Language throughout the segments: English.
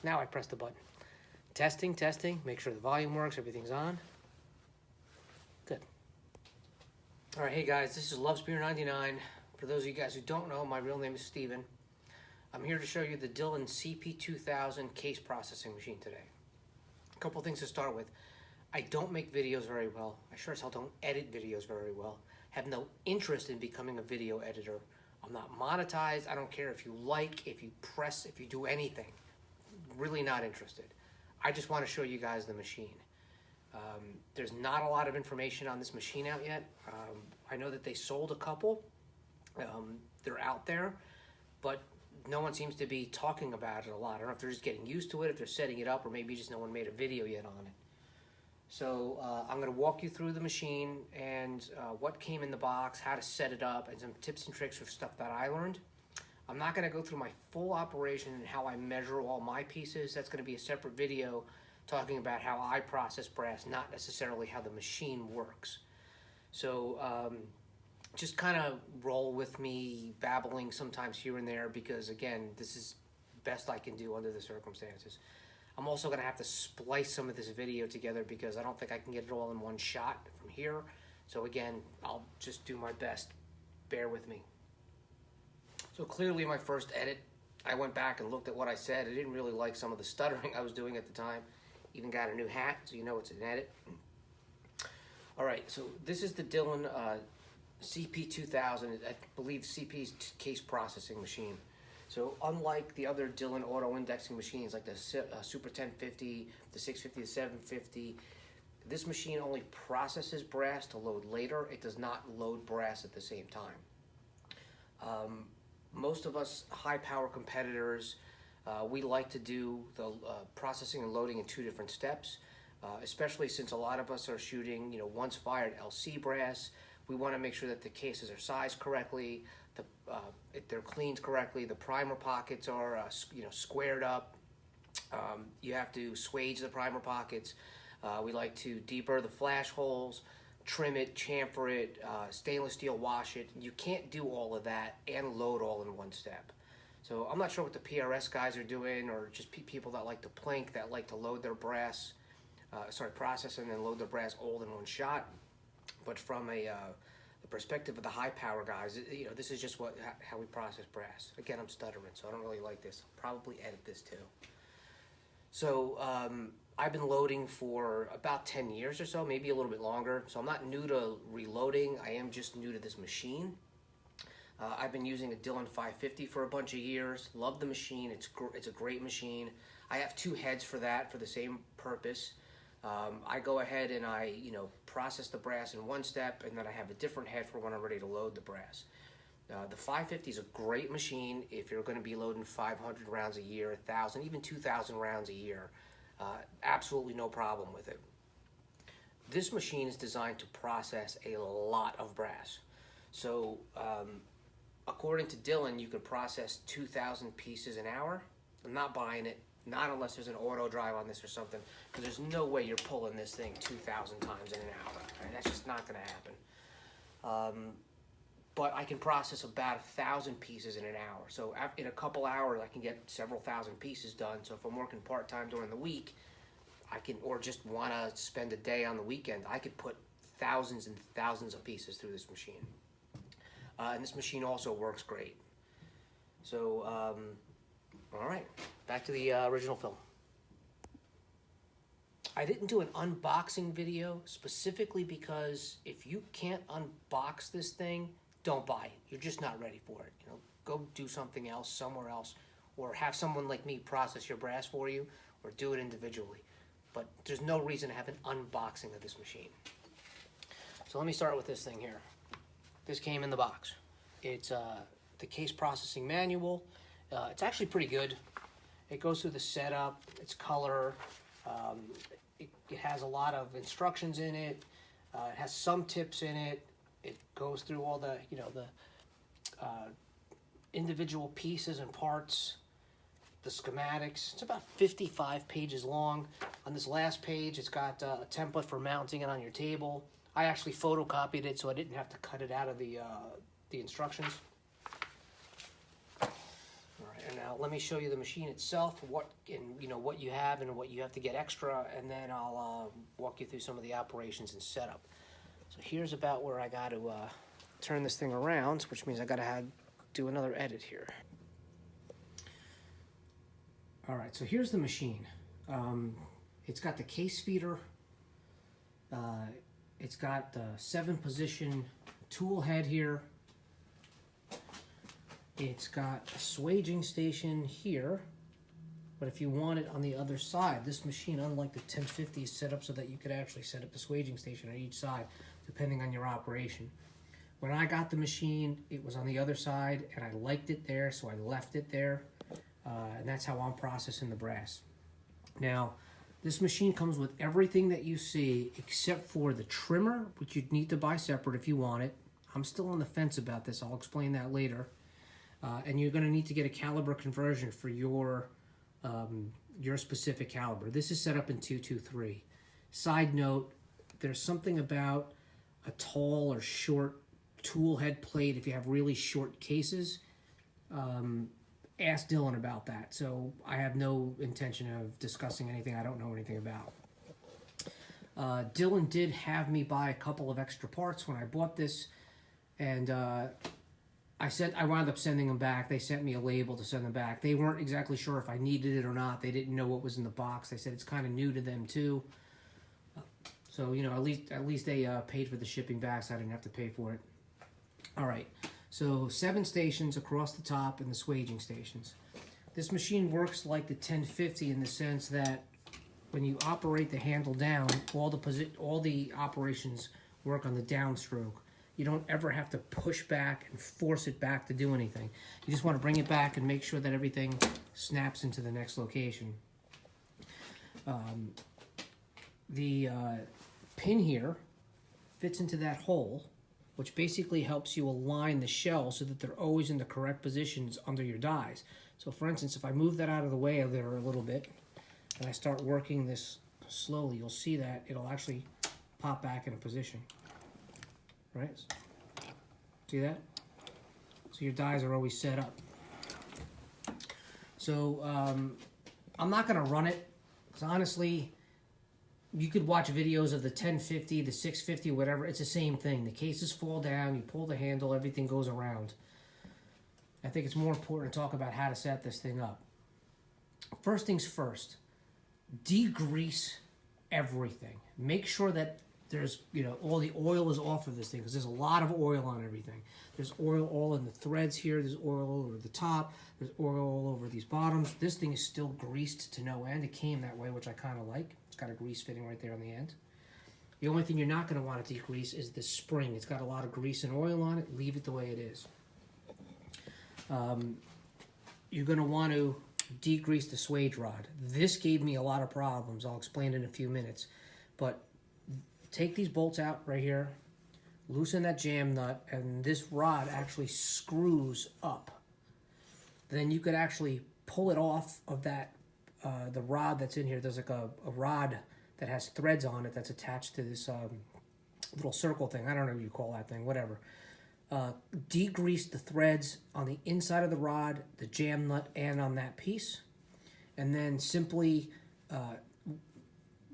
Now I press the button. Testing, testing, make sure the volume works, everything's on. Good. All right, hey guys, this is LovesBeer99. For those of you guys who don't know, my real name is Steven. I'm here to show you the Dillon CP 2000 case processing machine today. A couple things to start with. I don't make videos very well. I sure as hell don't edit videos very well. Have no interest in becoming a video editor. I'm not monetized. I don't care if you like, if you press, if you do anything. Really not interested. I just want to show you guys the machine. There's not a lot of information on this machine out yet. I know that they sold a couple. They're out there, but no one seems to be talking about it a lot. I don't know if they're just getting used to it, if they're setting it up, or maybe just no one made a video yet on it. So I'm going to walk you through the machine and what came in the box, how to set it up, and some tips and tricks for stuff that I learned. I'm not going to go through my full operation and how I measure all my pieces. That's going to be a separate video talking about how I process brass, not necessarily how the machine works. So just kind of roll with me, babbling sometimes here and there, because again, this is best I can do under the circumstances. I'm also going to have to splice some of this video together because I don't think I can get it all in one shot from here. So again, I'll just do my best. Bear with me. So clearly my first edit, I went back and looked at what I said. I didn't really like some of the stuttering I was doing at the time. Even got a new hat, so you know it's an edit. All right, so this is the Dillon CP 2000, I believe CP's case processing machine. So unlike the other Dillon auto indexing machines like the Super 1050, the 650, the 750, this machine only processes brass to load later. It does not load brass at the same time. Most of us high power competitors, we like to do the processing and loading in two different steps, especially since a lot of us are shooting, once fired LC brass. We want to make sure that the cases are sized correctly, they're cleaned correctly, the primer pockets are squared up. You have to swage the primer pockets. We like to deburr the flash holes, trim it, chamfer it, stainless steel wash it. You can't do all of that and load all in one step. So I'm not sure what the PRS guys are doing, or just people that like to plink, that like to load their brass, process and then load their brass all in one shot. But from the perspective of the high power guys, this is just how we process brass. Again, I'm stuttering, so I don't really like this. I'll probably edit this too. So I've been loading for about 10 years or so, maybe a little bit longer. So I'm not new to reloading. I am just new to this machine. I've been using a Dillon 550 for a bunch of years. Love the machine. It's a great machine. I have two heads for that for the same purpose. I go ahead and I process the brass in one step, and then I have a different head for when I'm ready to load the brass. The 550 is a great machine if you're going to be loading 500 rounds a year, 1,000, even 2,000 rounds a year. Absolutely no problem with it. This machine is designed to process a lot of brass. So according to Dillon, you could process 2,000 pieces an hour. I'm not buying it. Not unless there's an auto drive on this or something, because there's no way you're pulling this thing 2,000 times in an hour. Right? That's just not going to happen. But I can process about 1,000 pieces in an hour. So in a couple hours, I can get several thousand pieces done. So if I'm working part-time during the week, I can, or just want to spend a day on the weekend, I could put thousands and thousands of pieces through this machine. And this machine also works great. So, all right, back to the original film. I didn't do an unboxing video specifically because if you can't unbox this thing, don't buy it. You're just not ready for it. Go do something else somewhere else, or have someone like me process your brass for you, or do it individually. But there's no reason to have an unboxing of this machine. So let me start with this thing here. This came in the box. It's the case processing manual. It's actually pretty good. It goes through the setup, its color. It has a lot of instructions in it. It has some tips in it. It goes through all the, individual pieces and parts, the schematics. It's about 55 pages long. On this last page, it's got a template for mounting it on your table. I actually photocopied it so I didn't have to cut it out of the instructions. All right, And now let me show you the machine itself, what you have and what you have to get extra, and then I'll walk you through some of the operations and setup. So here's about where I got to turn this thing around, which means I got to do another edit here. All right, so here's the machine. It's got the case feeder. It's got the 7-position tool head here. It's got a swaging station here, but if you want it on the other side, this machine, unlike the 1050, is set up so that you could actually set up the swaging station on each side, depending on your operation. When I got the machine, it was on the other side, and I liked it there, so I left it there, and that's how I'm processing the brass. Now, this machine comes with everything that you see except for the trimmer, which you'd need to buy separate if you want it. I'm still on the fence about this. I'll explain that later. And you're going to need to get a caliber conversion for your specific caliber. This is set up in 223. Side note, there's something about a tall or short tool head plate if you have really short cases. Ask Dillon about that. So I have no intention of discussing anything I don't know anything about. Dillon did have me buy a couple of extra parts when I bought this, and I wound up sending them back. They sent me a label to send them back. They weren't exactly sure if I needed it or not. They didn't know what was in the box. They said it's kind of new to them too. So, at least they paid for the shipping back, so I didn't have to pay for it. All right, so 7 stations across the top and the swaging stations. This machine works like the 1050 in the sense that when you operate the handle down, all the operations work on the downstroke. You don't ever have to push back and force it back to do anything. You just want to bring it back and make sure that everything snaps into the next location. The pin here fits into that hole, which basically helps you align the shells so that they're always in the correct positions under your dies. So for instance, if I move that out of the way there a little bit, and I start working this slowly, you'll see that it'll actually pop back in a position. Right? See that? So your dies are always set up. So I'm not going to run it, because honestly, you could watch videos of the 1050, the 650, whatever. It's the same thing. The cases fall down, you pull the handle, everything goes around. I think it's more important to talk about how to set this thing up. First things first, degrease everything. Make sure that there's, all the oil is off of this thing, because there's a lot of oil on everything. There's oil all in the threads here. There's oil all over the top. There's oil all over these bottoms. This thing is still greased to no end. It came that way, which I kind of like. It's got a grease fitting right there on the end. The only thing you're not going to want to degrease is the spring. It's got a lot of grease and oil on it. Leave it the way it is. You're going to want to degrease the swage rod. This gave me a lot of problems. I'll explain in a few minutes. But take these bolts out right here, loosen that jam nut, and this rod actually screws up. Then you could actually pull it off of that, the rod that's in here. There's like a rod that has threads on it that's attached to this little circle thing. I don't know what you call that thing, whatever. Degrease the threads on the inside of the rod, the jam nut, and on that piece. And then simply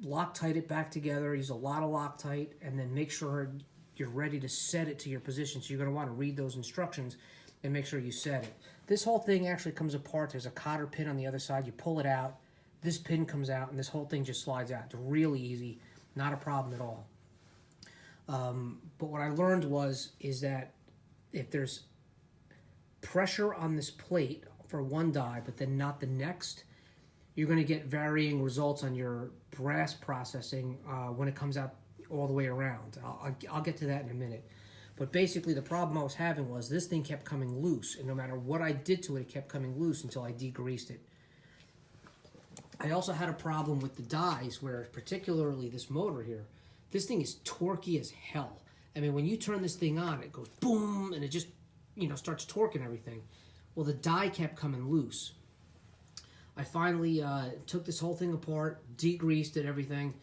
Loctite it back together. Use a lot of Loctite, and then make sure you're ready to set it to your position. So you're going to want to read those instructions and make sure you set it. This whole thing actually comes apart. There's a cotter pin on the other side. You pull it out. This pin comes out, and this whole thing just slides out. It's really easy. Not a problem at all. But what I learned is that if there's pressure on this plate for one die, but then not the next, you're going to get varying results on your brass processing when it comes out all the way around. I'll get to that in a minute. But basically the problem I was having was this thing kept coming loose, and no matter what I did to it, it kept coming loose until I degreased it. I also had a problem with the dies, where particularly this motor here, this thing is torquey as hell. I mean, when you turn this thing on, it goes boom, and it just, starts torquing everything. Well, the die kept coming loose. I finally took this whole thing apart, degreased it, everything,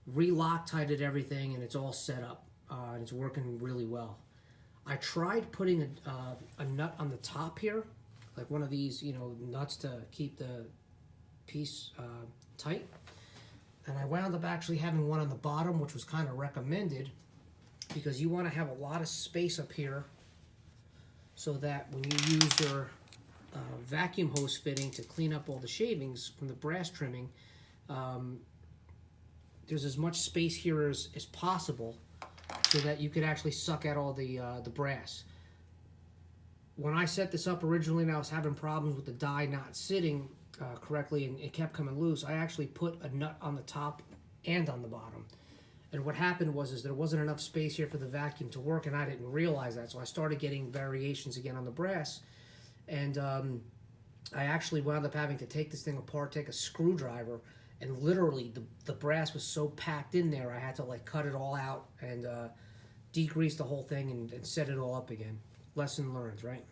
re-Loctited everything, and it's all set up. And it's working really well. I tried putting a nut on the top here, like one of these, you know, nuts to keep the piece tight. And I wound up actually having one on the bottom, which was kind of recommended because you want to have a lot of space up here so that when you use your vacuum hose fitting to clean up all the shavings from the brass trimming, there's as much space here as possible so that you could actually suck out all the brass. When I set this up originally and I was having problems with the die not sitting correctly and it kept coming loose, I actually put a nut on the top and on the bottom. And what happened was there wasn't enough space here for the vacuum to work, and I didn't realize that. So I started getting variations again on the brass. And I actually wound up having to take this thing apart, take a screwdriver, and literally the brass was so packed in there, I had to like cut it all out and degrease the whole thing and set it all up again. Lesson learned, right?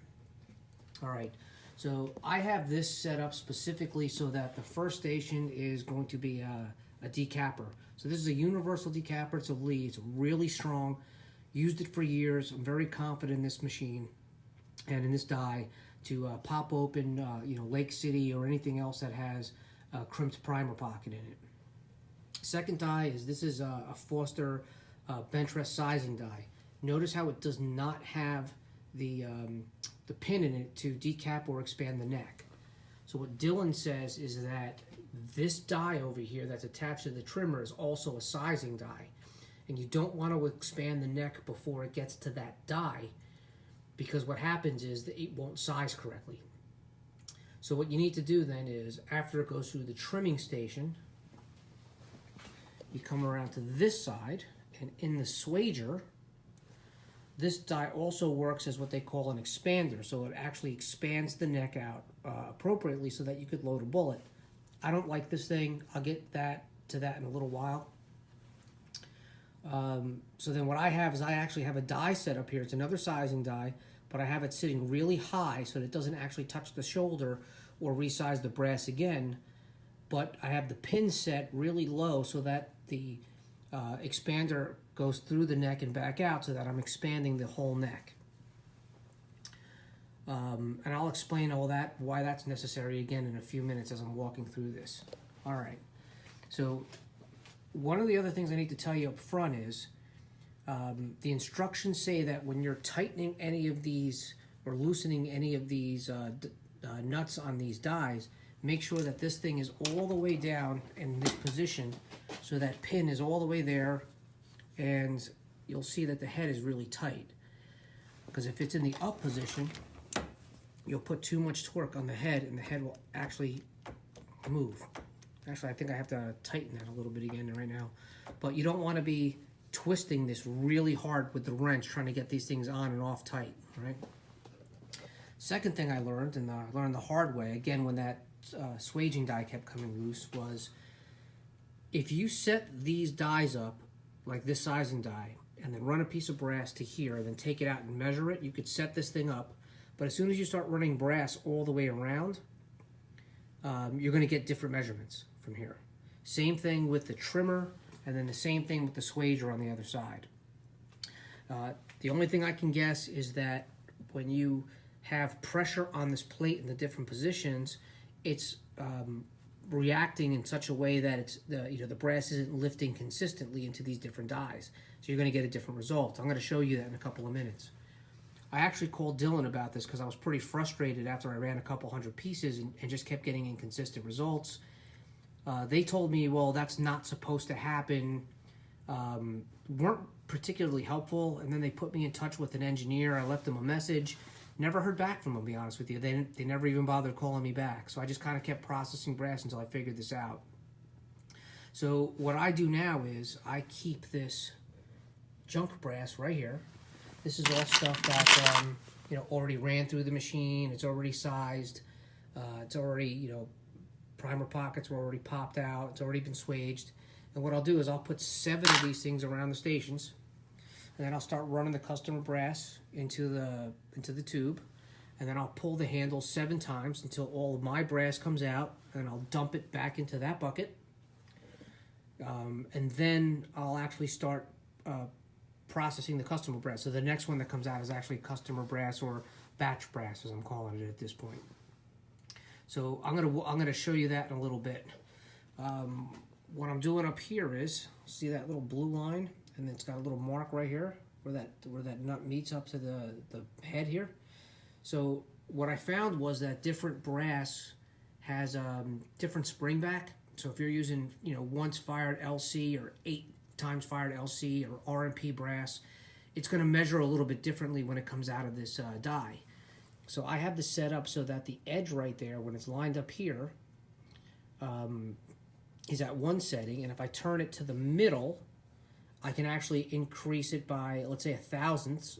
All right. So I have this set up specifically so that the first station is going to be a decapper. So this is a universal decapper. It's a Lee. It's really strong. Used it for years. I'm very confident in this machine and in this die to pop open, you know, Lake City or anything else that has a crimped primer pocket in it. Second die is this is a Foster bench rest sizing die. Notice how it does not have the pin in it to decap or expand the neck. So what Dillon says is that this die over here that's attached to the trimmer is also a sizing die, and you don't want to expand the neck before it gets to that die, because what happens is that it won't size correctly. So what you need to do then is, after it goes through the trimming station, you come around to this side, and in the swager, this die also works as what they call an expander, so it actually expands the neck out appropriately so that you could load a bullet. I don't like this thing. I'll get to that in a little while. So then what I have is I actually have a die set up here. It's another sizing die, but I have it sitting really high so that it doesn't actually touch the shoulder or resize the brass again. But I have the pin set really low so that the expander goes through the neck and back out so that I'm expanding the whole neck. And I'll explain all that, why that's necessary again in a few minutes as I'm walking through this. All right. So one of the other things I need to tell you up front is the instructions say that when you're tightening any of these or loosening any of these nuts on these dies, make sure that this thing is all the way down in this position so that pin is all the way there, and you'll see that the head is really tight. Because if it's in the up position, you'll put too much torque on the head and the head will actually move. Actually, I think I have to tighten that a little bit again right now. But you don't want to be twisting this really hard with the wrench trying to get these things on and off tight, right? Second thing I learned, and I learned the hard way, again when that swaging die kept coming loose, was if you set these dies up like this sizing die and then run a piece of brass to here, then take it out and measure it, you could set this thing up. But as soon as you start running brass all the way around, you're going to get different measurements from here. Same thing with the trimmer, and then the same thing with the swager on the other side. The only thing I can guess is that when you have pressure on this plate in the different positions, it's reacting in such a way that it's the brass isn't lifting consistently into these different dies. So you're going to get a different result. I'm going to show you that in a couple of minutes. I actually called Dillon about this because I was pretty frustrated after I ran a couple hundred pieces and just kept getting inconsistent results. They told me, well, that's not supposed to happen. Weren't particularly helpful, and then they put me in touch with an engineer. I left them a message. Never heard back from them, to be honest with you. They never even bothered calling me back. So I just kind of kept processing brass until I figured this out. So what I do now is I keep this junk brass right here. This is all stuff that already ran through the machine. It's already sized. It's already primer pockets were already popped out. It's already been swaged. And what I'll do is I'll put 7 of these things around the stations, and then I'll start running the customer brass into the tube, and then I'll pull the handle 7 times until all of my brass comes out, and I'll dump it back into that bucket. And then I'll actually start processing the customer brass. So the next one that comes out is actually customer brass or batch brass, as I'm calling it at this point. So I'm gonna show you that in a little bit. What I'm doing up here is, see that little blue line, and it's got a little mark right here where that nut meets up to the head here. So what I found was that different brass has different spring back. So if you're using, you know, once fired LC or 8 times fired LC or RMP brass, it's going to measure a little bit differently when it comes out of this die. So I have this set up so that the edge right there, when it's lined up here, is at one setting, and if I turn it to the middle, I can actually increase it by, let's say, 1/1000th,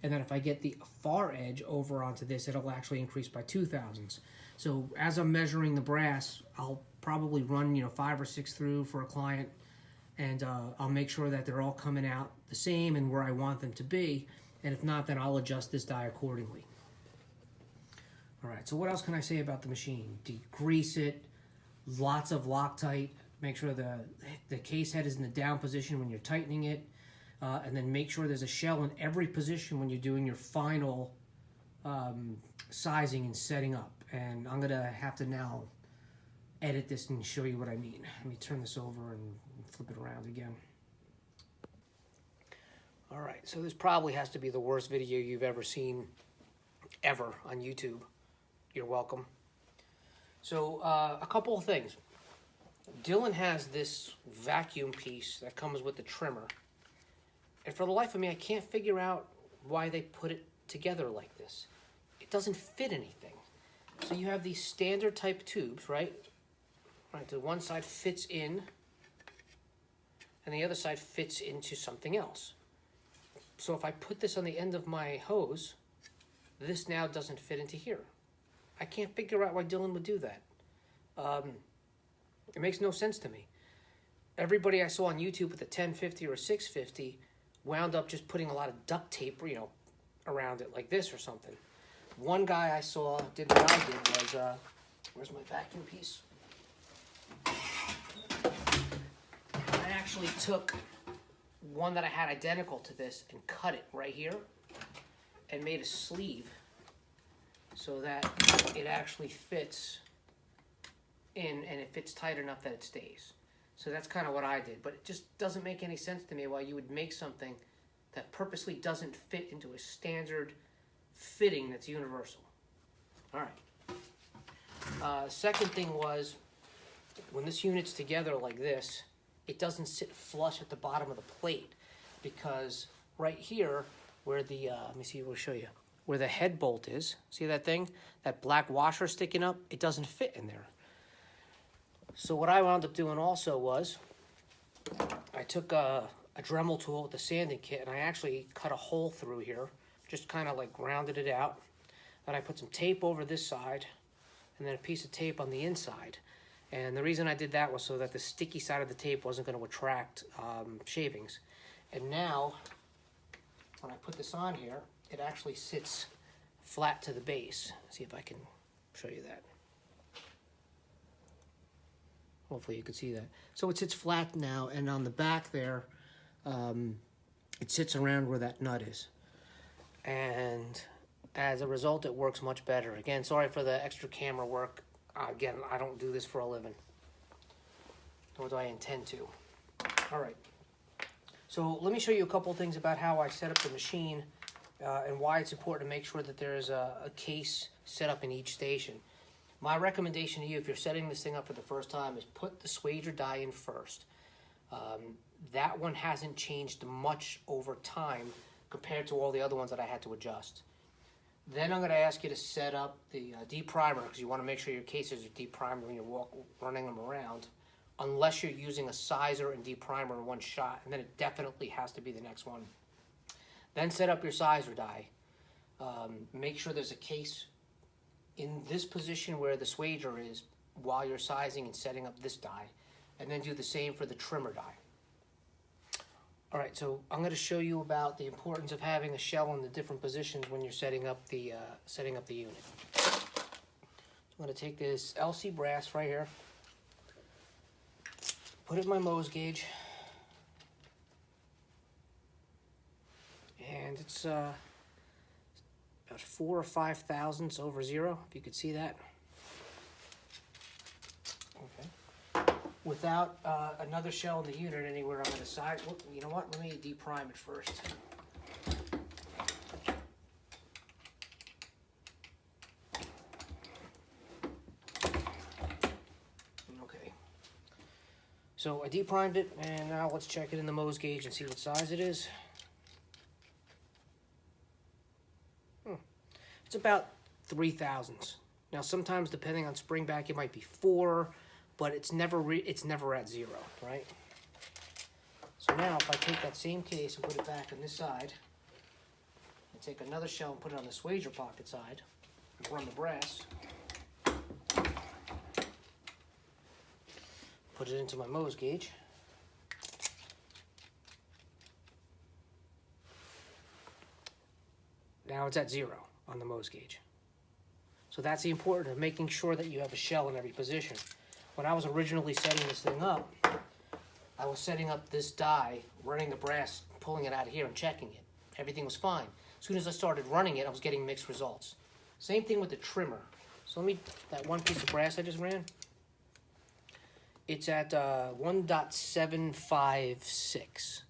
and then if I get the far edge over onto this, it'll actually increase by 2/1000ths. So as I'm measuring the brass, I'll probably run, you know, 5 or 6 through for a client, and I'll make sure that they're all coming out the same and where I want them to be, and if not, then I'll adjust this die accordingly. All right, so what else can I say about the machine? Degrease it, lots of Loctite, make sure the case head is in the down position when you're tightening it, and then make sure there's a shell in every position when you're doing your final sizing and setting up. And I'm gonna have to now edit this and show you what I mean. Let me turn this over and flip it around again. All right, so this probably has to be the worst video you've ever seen ever on YouTube. You're welcome. So a couple of things. Dillon has this vacuum piece that comes with the trimmer. And for the life of me, I can't figure out why they put it together like this. It doesn't fit anything. So you have these standard type tubes, right? Right, the one side fits in, and the other side fits into something else. So if I put this on the end of my hose, this now doesn't fit into here. I can't figure out why Dillon would do that. It makes no sense to me. Everybody I saw on YouTube with a 1050 or a 650 wound up just putting a lot of duct tape, you know, around it like this or something. One guy I saw did what I did was, where's my vacuum piece? I actually took one that I had identical to this and cut it right here and made a sleeve so that it actually fits in and it fits tight enough that it stays. So that's kind of what I did, but it just doesn't make any sense to me why you would make something that purposely doesn't fit into a standard fitting that's universal. All right. Second thing was, when this unit's together like this, it doesn't sit flush at the bottom of the plate, because right here where the, let me see, we'll show you, where the head bolt is, see that thing? That black washer sticking up, it doesn't fit in there. So what I wound up doing also was, I took a Dremel tool with the sanding kit, and I actually cut a hole through here, just kind of like rounded it out. Then I put some tape over this side, and then a piece of tape on the inside. And the reason I did that was so that the sticky side of the tape wasn't going to attract shavings. And now, when I put this on here, it actually sits flat to the base. See if I can show you that. Hopefully you can see that. So it sits flat now, and on the back there, it sits around where that nut is. And as a result, it works much better. Again, sorry for the extra camera work. Again, I don't do this for a living, nor do I intend to. All right. So let me show you a couple things about how I set up the machine and why it's important to make sure that there's a case set up in each station. My recommendation to you, if you're setting this thing up for the first time, is put the Swager die in first. That one hasn't changed much over time compared to all the other ones that I had to adjust. Then I'm going to ask you to set up the deprimer, because you want to make sure your cases are deprimed when you're running them around, unless you're using a sizer and deprimer in one shot, and then it definitely has to be the next one. Then set up your sizer die. Make sure there's a case in this position where the Swager is while you're sizing and setting up this die, and then do the same for the trimmer die. All right, so I'm going to show you about the importance of having a shell in the different positions when you're setting up the unit. I'm going to take this LC brass right here, put it in my Mohs gauge, and it's about 4 or 5 thousandths over 0, if you could see that. Okay. Without another shell in the unit anywhere on the side. Well, you know what? Let me deprime it first. Okay. So I deprimed it, and now let's check it in the Mohs gauge and see what size it is. It's about 3 thousandths. Now sometimes depending on spring back it might be 4, but it's never at 0, right? So now if I take that same case and put it back on this side, and take another shell and put it on the swager pocket side, and run the brass, put it into my Mohs gauge. Now it's at 0 on the Mohs gauge. So that's the importance of making sure that you have a shell in every position. When I was originally setting this thing up, I was setting up this die, running the brass, pulling it out of here and checking it. Everything was fine. As soon as I started running it, I was getting mixed results. Same thing with the trimmer. So that one piece of brass I just ran, it's at 1.756,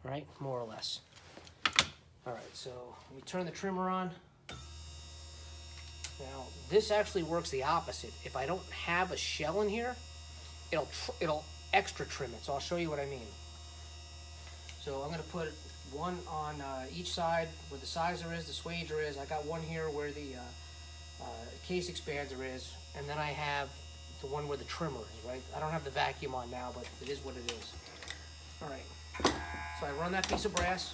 right? More or less. All right, so let me turn the trimmer on. Now, this actually works the opposite. If I don't have a shell in here, it'll extra trim it. So I'll show you what I mean. So I'm going to put one on each side where the sizer is, the swager is. I got one here where the case expander is, and then I have the one where the trimmer is, right? I don't have the vacuum on now, but it is what it is. All right, so I run that piece of brass,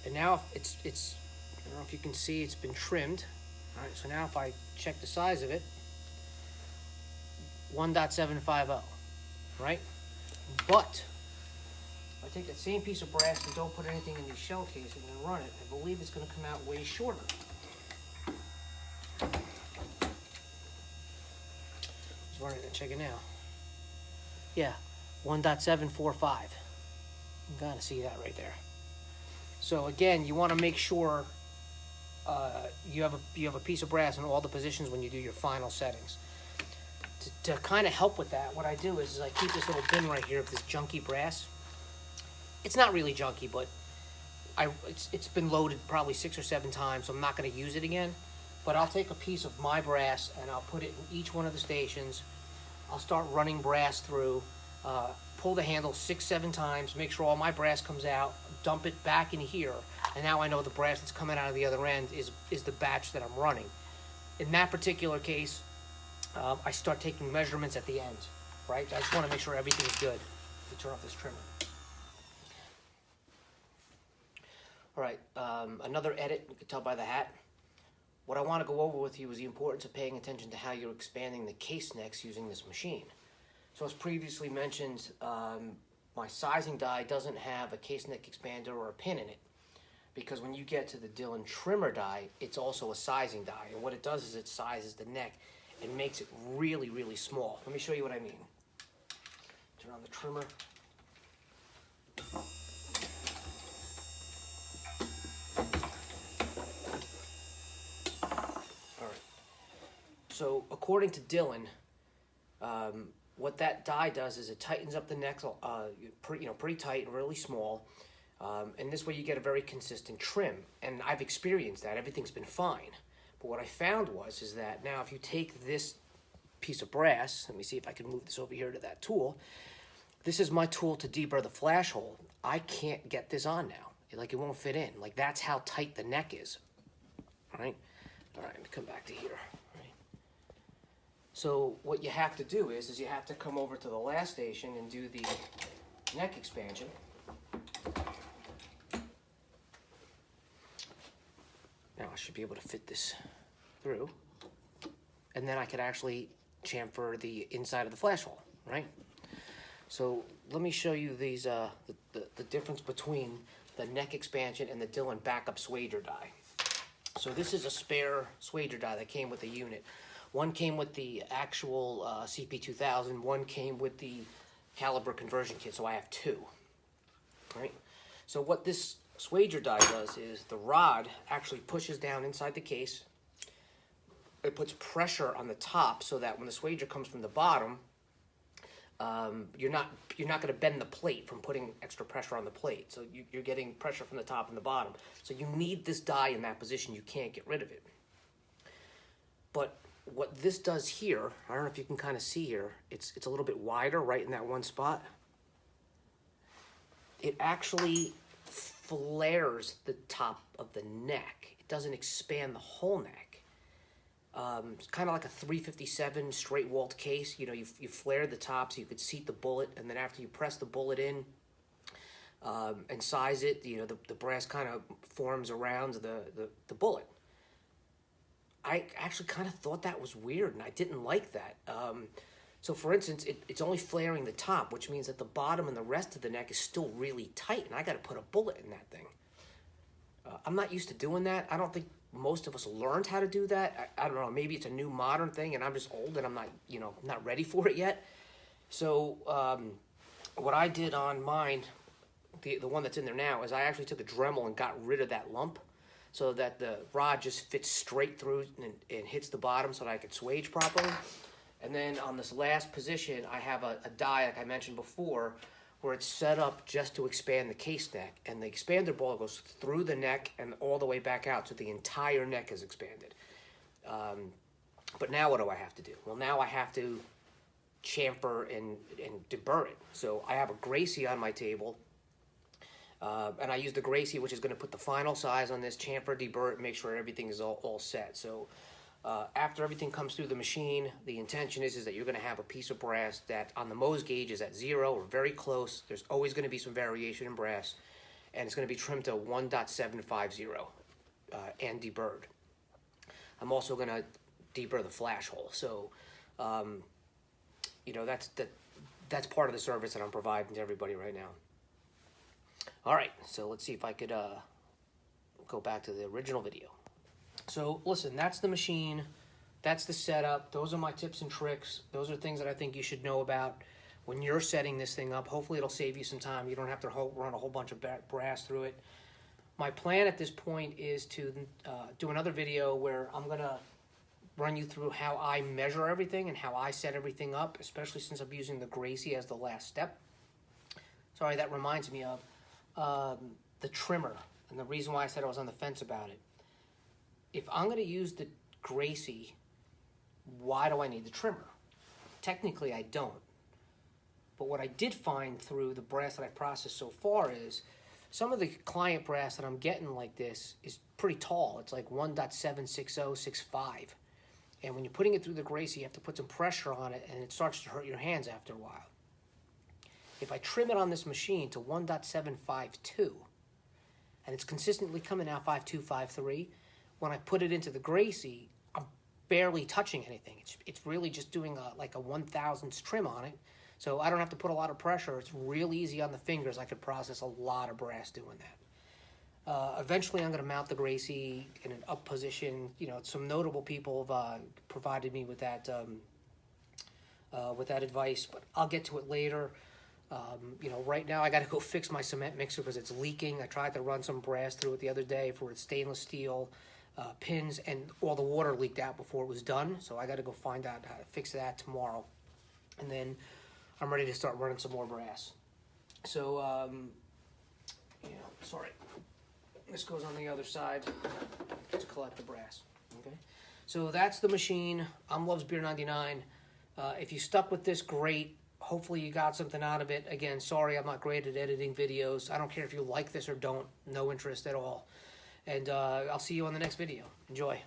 and now it's I don't know if you can see it's been trimmed. All right, so now if I check the size of it, 1.750, right? But if I take that same piece of brass and don't put anything in these shell casings and run it, I believe it's going to come out way shorter. Let's run it and check it now. Yeah, 1.745. You gotta see that right there. So again, you want to make sure you have a piece of brass in all the positions when you do your final settings. To kind of help with that, what I do is I keep this little bin right here of this junky brass. It's not really junky, but it's been loaded probably 6 or 7 times, so I'm not going to use it again. But I'll take a piece of my brass and I'll put it in each one of the stations. I'll start running brass through, pull the handle 6, 7 times, make sure all my brass comes out, dump it back in here, and now I know the brass that's coming out of the other end is the batch that I'm running. In that particular case, I start taking measurements at the end, right? I just want to make sure everything is good. Let me turn off this trimmer. All right, another edit, you can tell by the hat. What I want to go over with you is the importance of paying attention to how you're expanding the case necks using this machine. So as previously mentioned, my sizing die doesn't have a case neck expander or a pin in it, because when you get to the Dillon trimmer die, it's also a sizing die, and what it does is it sizes the neck and makes it really, really small. Let me show you what I mean. Turn on the trimmer. All right. So according to Dillon, what that die does is it tightens up the neck, pretty tight and really small, and this way you get a very consistent trim. And I've experienced that; everything's been fine. But what I found is that now if you take this piece of brass, let me see if I can move this over here to that tool. This is my tool to deburr the flash hole. I can't get this on now. Like, it won't fit in. Like, that's how tight the neck is. All right? All right, let me come back to here. All right. So what you have to do is you have to come over to the last station and do the neck expansion. Now I should be able to fit this through, and then I could actually chamfer the inside of the flash hole, right? So let me show you these the difference between the neck expansion and the Dillon backup swager die. So this is a spare swager die that came with the unit. One came with the actual CP2000, one came with the caliber conversion kit, so I have 2, right? So what this Swager die does is the rod actually pushes down inside the case. It puts pressure on the top so that when the swager comes from the bottom, you're not going to bend the plate from putting extra pressure on the plate. So you're getting pressure from the top and the bottom. So you need this die in that position. You can't get rid of it. But what this does here, I don't know if you can kind of see here, it's a little bit wider right in that one spot. It actually flares the top of the neck. It doesn't expand the whole neck. It's kind of like a 357 straight walled case. You know, you flare the top so you could seat the bullet, and then after you press the bullet in and size it, you know, the brass kind of forms around the bullet. I actually kind of thought that was weird, and I didn't like that. So for instance, it's only flaring the top, which means that the bottom and the rest of the neck is still really tight, and I got to put a bullet in that thing. I'm not used to doing that. I don't think most of us learned how to do that. I don't know, maybe it's a new modern thing and I'm just old and I'm not, you know, not ready for it yet. So what I did on mine, the one that's in there now, is I actually took a Dremel and got rid of that lump so that the rod just fits straight through and hits the bottom so that I could swage properly. And then on this last position, I have a die, like I mentioned before, where it's set up just to expand the case neck. And the expander ball goes through the neck and all the way back out, so the entire neck is expanded. But now what do I have to do? Well, now I have to chamfer and deburr it. So I have a Gracie on my table, and I use the Gracie, which is going to put the final size on this, chamfer, deburr it, make sure everything is all set. So after everything comes through the machine, the intention is that you're going to have a piece of brass that on the Mohs gauge is at 0 or very close. There's always going to be some variation in brass, and it's going to be trimmed to 1.750 and deburred. I'm also going to deburr the flash hole. So, you know, that's part of the service that I'm providing to everybody right now. All right, so let's see if I could go back to the original video. So listen, that's the machine, that's the setup, those are my tips and tricks, those are things that I think you should know about when you're setting this thing up. Hopefully it'll save you some time, you don't have to run a whole bunch of brass through it. My plan at this point is to do another video where I'm going to run you through how I measure everything and how I set everything up, especially since I'm using the Gracie as the last step. Sorry, that reminds me of the trimmer, and the reason why I said I was on the fence about it. If I'm going to use the Gracie, why do I need the trimmer? Technically, I don't. But what I did find through the brass that I processed so far is some of the client brass that I'm getting like this is pretty tall. It's like 1.76065. And when you're putting it through the Gracie, you have to put some pressure on it, and it starts to hurt your hands after a while. If I trim it on this machine to 1.752, and it's consistently coming out 5.2, 5.3, when I put it into the Gracie, I'm barely touching anything. It's really just doing like a 1/1000th trim on it. So I don't have to put a lot of pressure. It's real easy on the fingers. I could process a lot of brass doing that. Eventually, I'm going to mount the Gracie in an up position. You know, some notable people have provided me with that advice, but I'll get to it later. You know, right now I got to go fix my cement mixer because it's leaking. I tried to run some brass through it the other day for its stainless steel pins, and all the water leaked out before it was done. So I got to go find out how to fix that tomorrow, and then I'm ready to start running some more brass. So, you know, sorry, this goes on the other side to collect the brass. Okay, so that's the machine. I'm Loves Beer 99. If you stuck with this, great. Hopefully you got something out of it. Again, sorry I'm not great at editing videos. I don't care if you like this or don't. No interest at all. And I'll see you on the next video. Enjoy.